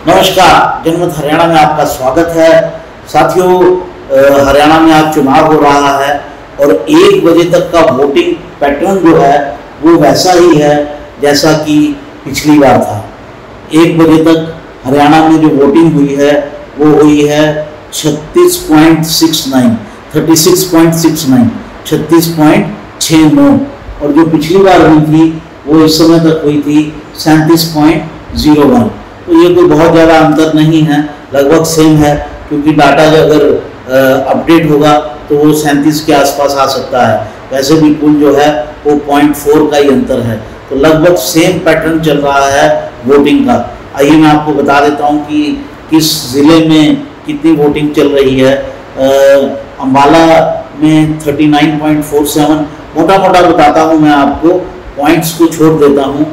नमस्कार, जनमत हरियाणा में आपका स्वागत है। साथियों, हरियाणा में आज चुनाव हो रहा है और 1 बजे तक का वोटिंग पैटर्न जो है वो वैसा ही है जैसा कि पिछली बार था। 1 बजे तक हरियाणा में जो वोटिंग हुई है वो हुई है 36.69 और जो पिछली बार हुई थी वो इस समय तक हुई थी 37.01। तो ये कोई बहुत ज़्यादा अंतर नहीं है, लगभग सेम है, क्योंकि डाटा अगर अपडेट होगा तो वो 37 के आसपास आ सकता है। वैसे भी कुल जो है वो 0.4 का ही अंतर है, तो लगभग सेम पैटर्न चल रहा है वोटिंग का। आइए मैं आपको बता देता हूँ कि किस ज़िले में कितनी वोटिंग चल रही है। अम्बाला में 39.47, मोटा मोटा बताता हूँ मैं आपको, पॉइंट्स को छोड़ देता हूँ,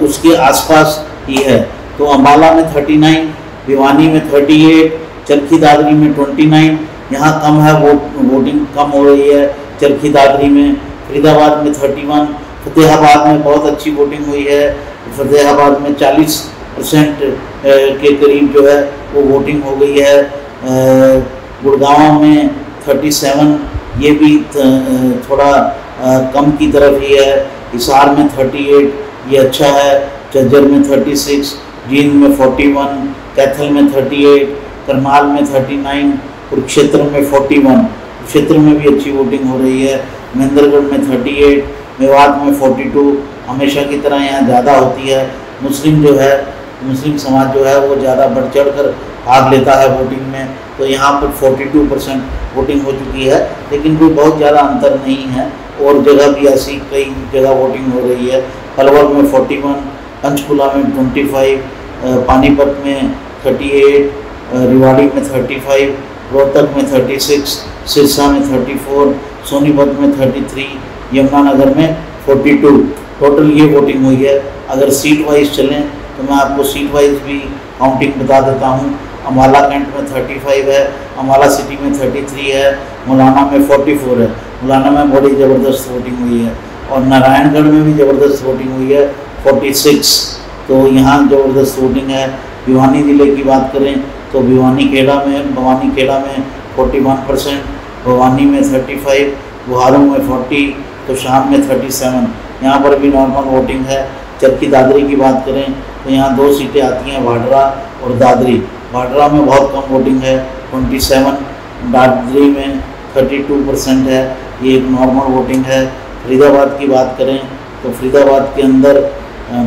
उसके आसपास ही है। तो अम्बाला में 39, भिवानी में 38, चरखी दादरी में 29, यहाँ कम है, वोटिंग कम हो रही है चरखी दादरी में। फरीदाबाद में 31, फतेहाबाद में बहुत अच्छी वोटिंग हुई है। फतेहाबाद में 40% के करीब जो है वो वोटिंग हो गई है। गुड़गांव में 37, ये भी थोड़ा कम की तरफ ही है। हिसार में 38, ये अच्छा है। झज्जर में 36, जींद में 41, कैथल में 38, करनाल में 39, कुरुक्षेत्र में 41, कुरुक्षेत्र में भी अच्छी वोटिंग हो रही है। महेंद्रगढ़ में 38, मेवात में 42, हमेशा की तरह यहाँ ज़्यादा होती है। मुस्लिम समाज जो है वो ज़्यादा बढ़ चढ़ कर भाग लेता है वोटिंग में, तो यहाँ पर 42% वोटिंग हो चुकी है, लेकिन कोई बहुत ज़्यादा अंतर नहीं है। और जगह भी ऐसी कई जगह वोटिंग हो रही है। पलवल में 41, पंचकुला में 25, पानीपत में 38, रेवाड़ी में 35, रोहतक में 36, सिरसा में 34, सोनीपत में 33, यमुनानगर में 42। टोटल ये वोटिंग हुई है। अगर सीट वाइज चलें तो मैं आपको सीट वाइज भी काउंटिंग बता देता हूँ। अम्बाला कैंट में 35 है, अम्बाला सिटी में 33 है, मुलाना में 44 है। मुलाना में बड़ी ज़बरदस्त वोटिंग हुई है। और नारायणगढ़ में भी ज़बरदस्त वोटिंग हुई है, 46। तो यहाँ ज़बरदस्त वोटिंग है। भिवानी ज़िले की बात करें तो भवानी खेड़ा में 41%, भवानी में 35, बुहारू में 40, तो शाम में 37। यहाँ पर भी नॉर्मल वोटिंग है। चरखी दादरी की बात करें तो यहाँ 2 सीटें आती हैं, भाडरा और दादरी। भाडरा में बहुत कम वोटिंग है, 27, दादरी में 32% है, ये एक नॉर्मल वोटिंग है। फरीदाबाद की बात करें तो फरीदाबाद के अंदर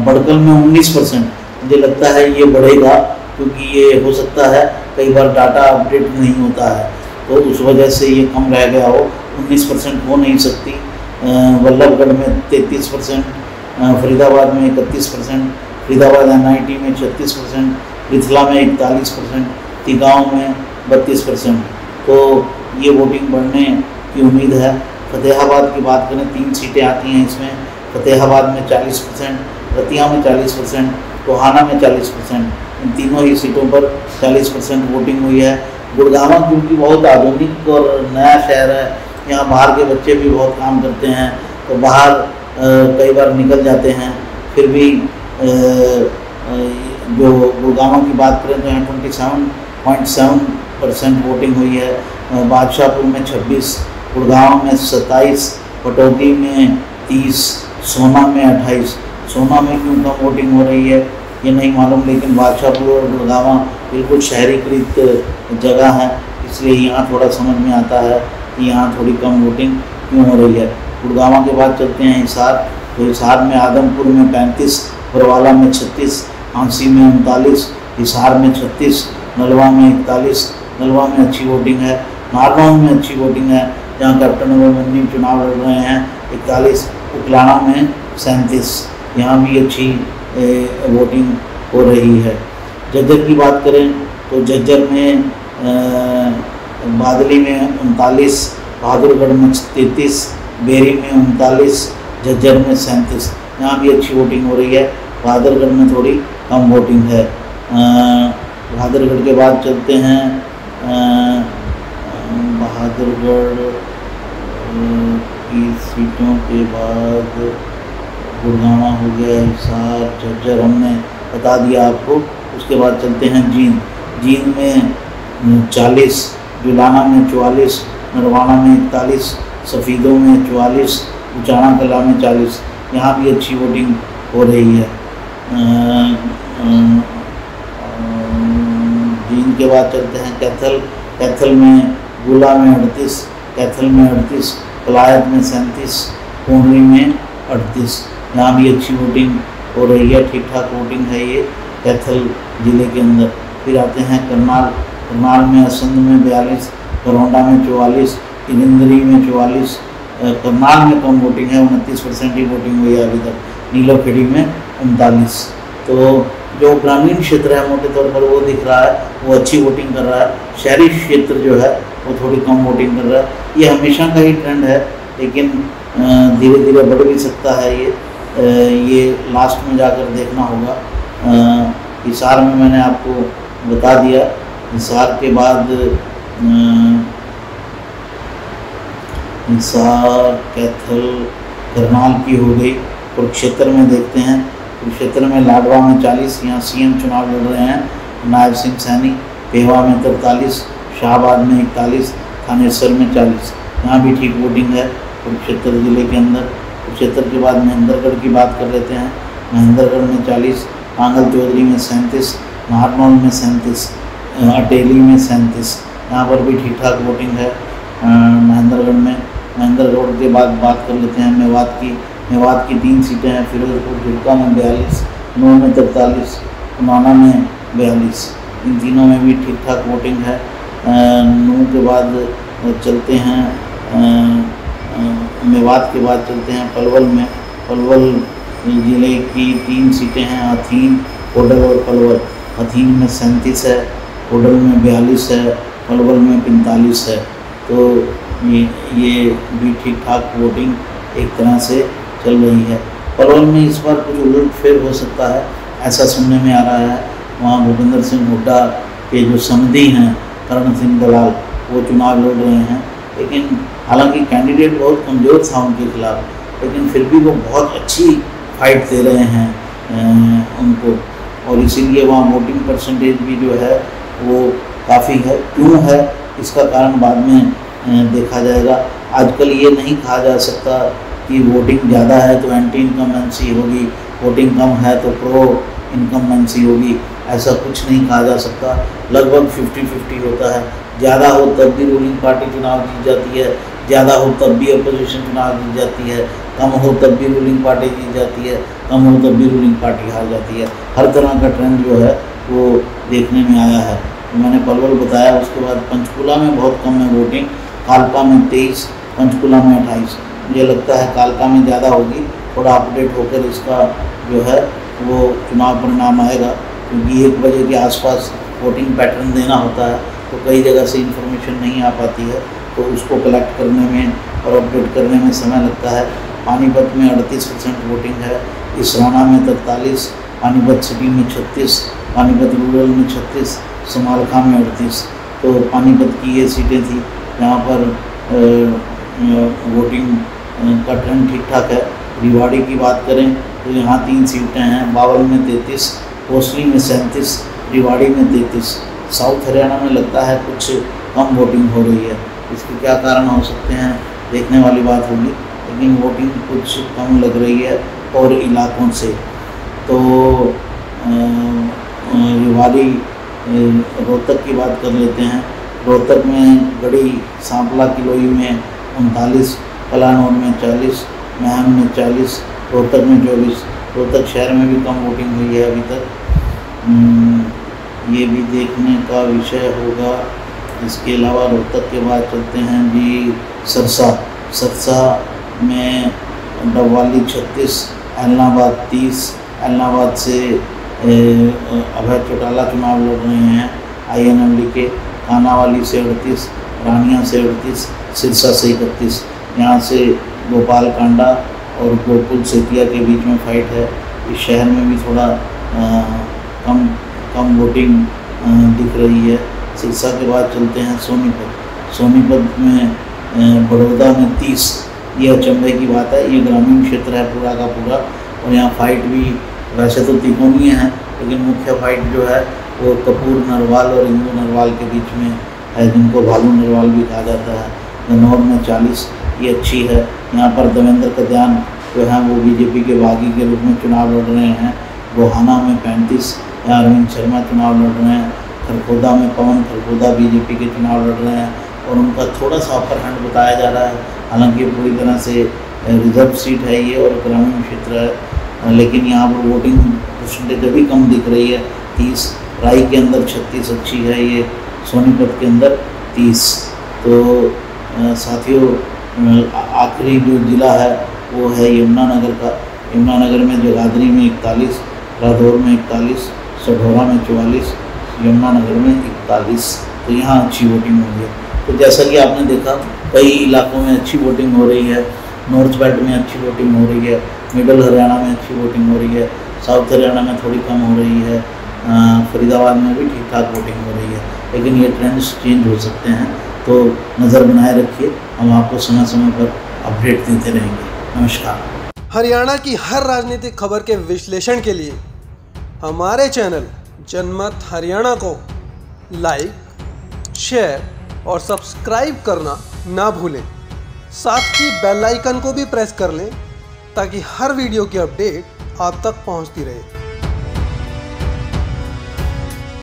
बड़कल में 19%, मुझे लगता है ये बढ़ेगा, क्योंकि ये हो सकता है कई बार डाटा अपडेट नहीं होता है, तो उस वजह से ये कम रह गया हो। 19% हो नहीं सकती। वल्लभगढ़ में 33%, फरीदाबाद में 31%, फरीदाबाद NIT में 36%, रिथला में 41%, तिगांव में 32%। तो ये वोटिंग बढ़ने की उम्मीद है। फतेहाबाद की बात करें, 3 सीटें आती हैं इसमें। फतेहाबाद में 40%, रतिया में 40%, टोहाना में 40%, इन तीनों ही सीटों पर 40% वोटिंग हुई है। गुड़गांव क्योंकि बहुत आधुनिक और नया शहर है, यहाँ बाहर के बच्चे भी बहुत काम करते हैं, तो बाहर कई बार निकल जाते हैं। फिर भी जो गुड़गांव की बात करें तो यहाँ 27.7% वोटिंग हुई है। बादशाहपुर में 26, गुड़गांव में 27, पटौदी में 30, सोना में 28। सोना में क्यों कम वोटिंग हो रही है ये नहीं मालूम, लेकिन बादशाहपुर और गुड़गांव बिल्कुल शहरीकृत जगह है, इसलिए यहाँ थोड़ा समझ में आता है कि यहाँ थोड़ी कम वोटिंग क्यों हो रही है। गुड़गांव के बाद चलते हैं हिसार। तो हिसार में आदमपुर में 35, बरवाला में 36, हांसी में 39, हिसार में 36, नलवा में 41। नलवा में अच्छी वोटिंग है। नारनौल में अच्छी वोटिंग है, जहाँ कैप्टन अभिमन्यु चुनाव लड़ रहे हैं, 41। उकलाना में 37, यहाँ भी अच्छी वोटिंग हो रही है। झज्जर की बात करें तो झज्जर में बादली में 39, बहादुरगढ़ में 33, बेरी में 39, झज्जर में 37, यहाँ भी अच्छी वोटिंग हो रही है। बहादुरगढ़ में थोड़ी कम वोटिंग है। बहादुरगढ़ के बाद चलते हैं बहादुरगढ़ की सीटों के बाद गुड़गांव हो गया, हिसार, झज्जर हमने बता दिया आपको। उसके बाद चलते हैं जींद। जींद में 40, जुलाना में 44, नरवाना में 41, सफ़ीदों में 44, उचाना कला में 40। यहाँ भी अच्छी वोटिंग हो रही है। जींद के बाद चलते हैं कैथल। कैथल में गुला में 38, कैथल में 38, कलायत में 37, कोंडरी में 38। यहाँ भी अच्छी वोटिंग हो रही है, ठीक ठाक वोटिंग है ये कैथल ज़िले के अंदर। फिर आते हैं करनाल। करनाल में असंध में 42, करोंडा में 44, इलिंदरी में 44। करनाल में कम वोटिंग है, 29% ही वोटिंग हुई है अभी तक। नीलोखेड़ी में 39। तो जो ग्रामीण क्षेत्र है मोटे तौर पर वो दिख रहा है, वो अच्छी वोटिंग कर रहा है। शहरी क्षेत्र जो है वो थोड़ी कम वोटिंग कर रहा है। ये हमेशा का ही ट्रेंड है, लेकिन धीरे धीरे बढ़ भी सकता है। ये लास्ट में जाकर देखना होगा। हिसार में मैंने आपको बता दिया। हिसार के बाद हिसार, कैथल, करनाल की हो गई। कुरुक्षेत्र में देखते हैं। कुरुक्षेत्र में लाडवा में 40, यहाँ सीएम चुनाव लड़ रहे हैं नायब सिंह सैनी। पेवा में 43, शाहबाद में 41, थानेसर में 40। यहाँ भी ठीक वोटिंग है कुरुक्षेत्र ज़िले के अंदर। कुरुक्षेत्र के बाद महेंद्रगढ़ की बात कर लेते हैं। महेंद्रगढ़ में 40, पांगल चौधरी में 37, नारनौल में 37, अटेली में 37। यहाँ पर भी ठीक ठाक वोटिंग है महेंद्रगढ़ में। महेंद्रगढ़ के बाद बात कर लेते हैं मेवात की। मेवात की 3 सीटें हैं। फिरोजपुर झुड़का में 42, नूह में 43, उनाना में 42। इन तीनों में भी ठीक ठाक वोटिंग है। नूह के बाद चलते हैं मेवात के बाद चलते हैं पलवल में। पलवल ज़िले की 3 सीटें हैं, हथीन, कोडल और पलवल। हथीन में 37 है, कोडल में 42 है, पलवल में 45 है। तो ये भी ठीक ठाक वोटिंग एक तरह से चल रही है। पलवल में इस बार कुछ उलट फेर हो सकता है, ऐसा सुनने में आ रहा है। वहाँ भूपेंद्र सिंह हुड्डा के जो समधी हैं करण सिंह दलाल, वो चुनाव लड़ रहे हैं। लेकिन हालांकि कैंडिडेट बहुत कमज़ोर था उनके खिलाफ, लेकिन फिर भी वो बहुत अच्छी फाइट दे रहे हैं उनको, और इसीलिए वहाँ वोटिंग परसेंटेज भी जो है वो काफ़ी है। क्यों है इसका कारण बाद में देखा जाएगा। आजकल ये नहीं कहा जा सकता कि वोटिंग ज़्यादा है तो एंटी इनकम्बेंसी होगी, वोटिंग कम है तो प्रो इनकम्बेंसी होगी, ऐसा कुछ नहीं कहा जा सकता। लगभग 50-50 होता है। ज़्यादा हो तब भी रूलिंग पार्टी चुनाव जीत जाती है, ज़्यादा हो तब भी अपोजिशन चुनाव जीत जाती है, कम हो तब भी रूलिंग पार्टी जीत जाती है, कम हो तब भी रूलिंग पार्टी हार जाती है। हर तरह का ट्रेंड जो है वो देखने में आया है। मैंने पलवल बताया। उसके बाद पंचकुला में बहुत कम है वोटिंग। कालका में 23, पंचकुला में 28। मुझे लगता है कालका में ज़्यादा होगी। थोड़ा अपडेट होकर इसका जो है वो चुनाव परिणाम आएगा, क्योंकि 1 बजे के आसपास वोटिंग पैटर्न देना होता है, तो कई जगह से इन्फॉर्मेशन नहीं आ पाती है, तो उसको कलेक्ट करने में और अपडेट करने में समय लगता है। पानीपत में 38% वोटिंग है। इसराना में 43, पानीपत सिटी में 36, पानीपत रूरल में 36, समालखा में 38। तो पानीपत की ये सीटें थी जहाँ पर वोटिंग का ट्रेंड ठीक ठाक है। रिवाड़ी की बात करें तो यहाँ 3 सीटें हैं। बावल में 33, कोसली में 37, रिवाड़ी में 33। साउथ हरियाणा में लगता है कुछ कम वोटिंग हो रही है। इसके क्या कारण हो सकते हैं देखने वाली बात होगी, लेकिन वोटिंग कुछ कम लग रही है और इलाकों से। तो रिवाड़ी रोहतक की बात कर लेते हैं। रोहतक में गढ़ी, सांपला, किलोई में 39, कलानौर में 40, महम में 40, रोहतक में 24। रोहतक शहर में भी कम वोटिंग हुई है अभी तक। ये भी देखने का विषय होगा। इसके अलावा रोहतक के बाद चलते हैं जी सरसा। सरसा में डबवाली 36, एलनाबाद 30। एलनाबाद से अभय चौटाला चुनाव लड़ रहे हैं INMD के। कानावाली से 38, रानिया से 38, सिरसा से 31। यहाँ से गोपाल कांडा और गोकुल सेतिया के बीच में फाइट है। इस शहर में भी थोड़ा कम वोटिंग दिख रही है। सिरसा के बाद चलते हैं सोनीपत। सोनीपत में बड़ौदा में 30। ये अचंभे की बात है, ये ग्रामीण क्षेत्र है पूरा का पूरा, और यहाँ फाइट भी वैसे तो तिकोनीय है, लेकिन लेकिन मुख्य फाइट जो है वो कपूर नरवाल और इंदू नरवाल के बीच में है, जिनको भालू नरवाल भी कहा जाता है। गन्नौर में 40 ये अच्छी है। यहाँ पर देवेंद्र कद्यान जो है वो बीजेपी के बागी के रूप में चुनाव लड़ रहे हैं। गोहाना में 35 यहाँ अरविंद शर्मा चुनाव लड़ रहे हैं। खरखोदा में पवन खरखोदा बीजेपी के चुनाव लड़ रहे हैं और उनका थोड़ा सा अपर हैंड बताया जा रहा है। हालांकि पूरी तरह से रिजर्व सीट है ये और ग्रामीण क्षेत्र है, लेकिन यहाँ पर वोटिंग परसेंटेज अभी कम दिख रही है 30। राई के अंदर 36 अच्छी है, ये सोनीपत के अंदर 30। तो साथियों आखिरी जो ज़िला है वो है यमुनानगर का। यमुनानगर में जगाधरी में 41, रादौर में 41, सढौरा में 44, यमुनानगर में 41। तो यहाँ अच्छी वोटिंग हो रही है। तो जैसा कि आपने देखा कई इलाकों में अच्छी वोटिंग हो रही है। नॉर्थ बेल्ट में अच्छी वोटिंग हो रही है, मिडल हरियाणा में अच्छी वोटिंग हो रही है, साउथ हरियाणा में थोड़ी कम हो रही है, फरीदाबाद में भी ठीक ठाक वोटिंग हो रही है। लेकिन ये ट्रेंड्स चेंज हो सकते हैं, तो नज़र बनाए रखिए। हम आपको समय समय पर अपडेट देते रहेंगे। नमस्कार। हरियाणा की हर राजनीतिक खबर के विश्लेषण के लिए हमारे चैनल जनमत हरियाणा को लाइक, शेयर और सब्सक्राइब करना ना भूलें। साथ ही बेल आइकन को भी प्रेस कर लें ताकि हर वीडियो की अपडेट आप तक पहुंचती रहे।